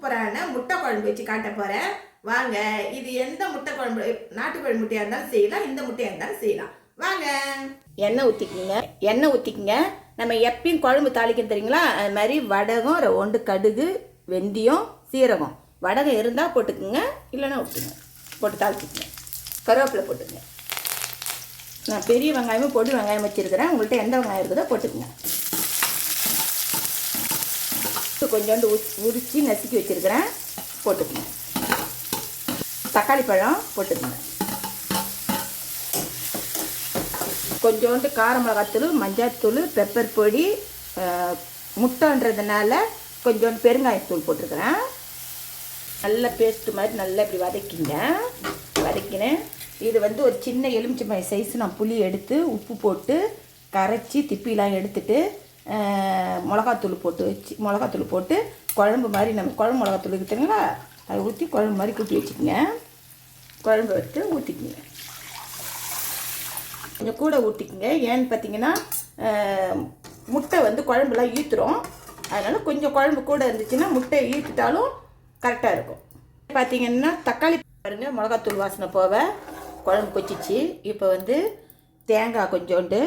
சூப்பரான முட்டை குழம்பு வச்சு காட்ட போகிறேன். வாங்க. இது எந்த முட்டை குழம்பு, நாட்டுக்கோழி முட்டையாக இருந்தாலும் செய்யலாம், இந்த முட்டையாக இருந்தாலும் செய்யலாம். வாங்க. எண்ணெய் ஊற்றிக்கிங்க. நம்ம எப்பயும் குழம்பு தாளிக்க தெரியுங்களா, அது மாதிரி வடகம், ரெண்டு கடுகு, வெந்தயம், சீரகம். வடகம் இருந்தால் போட்டுக்குங்க, இல்லைன்னா விட்டுங்க. போட்டு தாளிச்சிக்கங்க. கருவேப்பிலை போட்டுங்க. நான் பெரிய வெங்காயமும் பொடி வெங்காயம் வச்சுருக்கிறேன். உங்கள்கிட்ட எந்த வெங்காயம் இருக்குதோ போட்டுக்குங்க. கொஞ்சோண்டு உரித்து நசுக்கி வச்சுருக்கிறேன், போட்டுக்குங்க. தக்காளி பழம் போட்டுக்குங்க. கொஞ்சோண்டு கார மிளகாத்தூள், மஞ்சாத்தூள், பெப்பர் பொடி, முட்டைன்றதுனால கொஞ்சோண்டு பெருங்காயத்தூள் போட்டிருக்கிறேன். நல்ல பேஸ்ட்டு மாதிரி நல்லா இப்படி வதக்கினேன். இது ஒரு சின்ன எலுமிச்சம்பழம் சைஸ் நான் புளி எடுத்து உப்பு போட்டு கரைச்சி திப்பிலாம் எடுத்துட்டு மிளகாத்தூள் போட்டு குழம்பு மாதிரி, நம்ம குழம்பு மிளகாத்தூள் இருக்குதுங்களா, அதை ஊற்றி குழம்பு மாதிரி கூட்டி வச்சுக்கோங்க. குழம்பு எடுத்து ஊற்றிக்கிங்க. கொஞ்சம் கூட ஊற்றிக்குங்க. ஏன்னு பார்த்தீங்கன்னா முட்டை குழம்புலாம் ஈத்துரும். அதனால் கொஞ்சம் குழம்பு கூட இருந்துச்சுன்னா முட்டை ஈத்துட்டாலும் கரெக்டாக இருக்கும். பார்த்தீங்கன்னா தக்காளி பாருங்கள், மிளகாத்தூள் வாசனை போக குழம்பு கொச்சிச்சு. இப்போ தேங்காய் கொஞ்சோண்டு,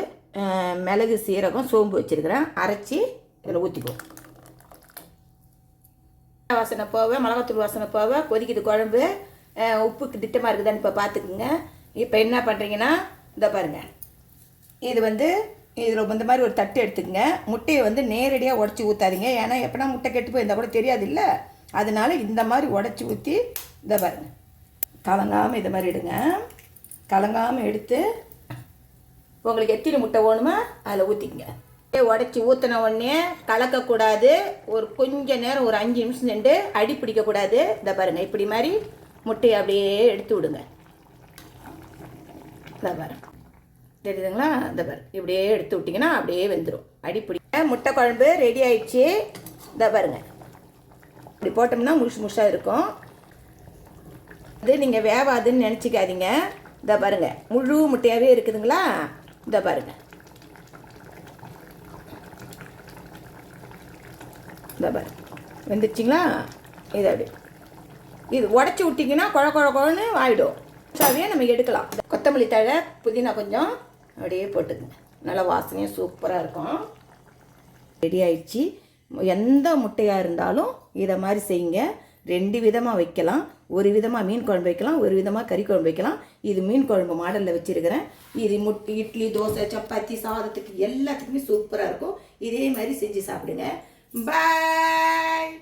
மிளகு, சீரகம், சோம்பு வச்சுருக்கிறேன், அரைச்சி இதில் ஊற்றிக்குவோம். வாசனை போக, மிளகாத்தூள் வாசனை போக கொதிக்குது குழம்பு. உப்புக்கு திட்டமாக இருக்குதான்னு இப்போ பார்த்துக்குங்க. இப்போ என்ன பண்ணுறீங்கன்னா, இந்த பாருங்கள், இது இதில் இந்த மாதிரி ஒரு தட்டு எடுத்துக்கங்க. முட்டையை நேரடியாக உடச்சி ஊற்றாதீங்க. ஏன்னா எப்போனா முட்டை கெட்டு போயிருந்தால் கூட தெரியாது இல்லை. அதனால இந்த மாதிரி உடச்சி ஊற்றி இதை பாருங்கள், கலங்காமல் இதை மாதிரி எடுங்க. கலங்காமல் எடுத்து உங்களுக்கு எத்தனை முட்டை வேணுமோ அதில் ஊற்றிக்கங்க. உடச்சி ஊற்றின உடனே கலக்கக்கூடாது. ஒரு கொஞ்சம் நேரம், ஒரு 5 நிமிஷம் நின்று அடி பிடிக்கக்கூடாது. இதை பாருங்கள், இப்படி மாதிரி முட்டையை அப்படியே எடுத்து விடுங்க. இதை பாருங்க, தெரியுதுங்களா? இந்த பாரு, இப்படியே எடுத்து விட்டிங்கன்னா அப்படியே வெந்துடும். அடி பிடிக்க முட்டை குழம்பு ரெடி ஆயிடுச்சு. இதை பாருங்கள், இப்படி போட்டோம்னா முழுசாக இருக்கும். அது நீங்கள் வேவாதுன்னு நினச்சிக்காதீங்க. இதை பாருங்கள், முழு முட்டையாகவே இருக்குதுங்களா? இதை பாருங்கள், இதை பாருங்கள், வெந்துருச்சிங்களா? இதை அப்படி இது உடச்சி விட்டிங்கன்னா குழன்னு ஆகிடும். சாவியாக நம்ம எடுக்கலாம். கொத்தமல்லி தழை, புதினா கொஞ்சம் அப்படியே போட்டுக்குங்க. நல்லா வாசனையும் சூப்பராக இருக்கும். ரெடி ஆயிடுச்சு. எந்த முட்டையாக இருந்தாலும் இதை மாதிரி செய்யுங்க. 2 விதமாக வைக்கலாம். ஒரு விதமாக மீன் குழம்பு வைக்கலாம், ஒரு விதமாக கறி குழம்பு வைக்கலாம். இது மீன் குழம்பு மாடலில் வச்சுருக்கிறேன். இது இட்லி, தோசை, சப்பாத்தி, சாதத்துக்கு எல்லாத்துக்குமே சூப்பராக இருக்கும். இதே மாதிரி செஞ்சு சாப்பிடுங்க. பாய்.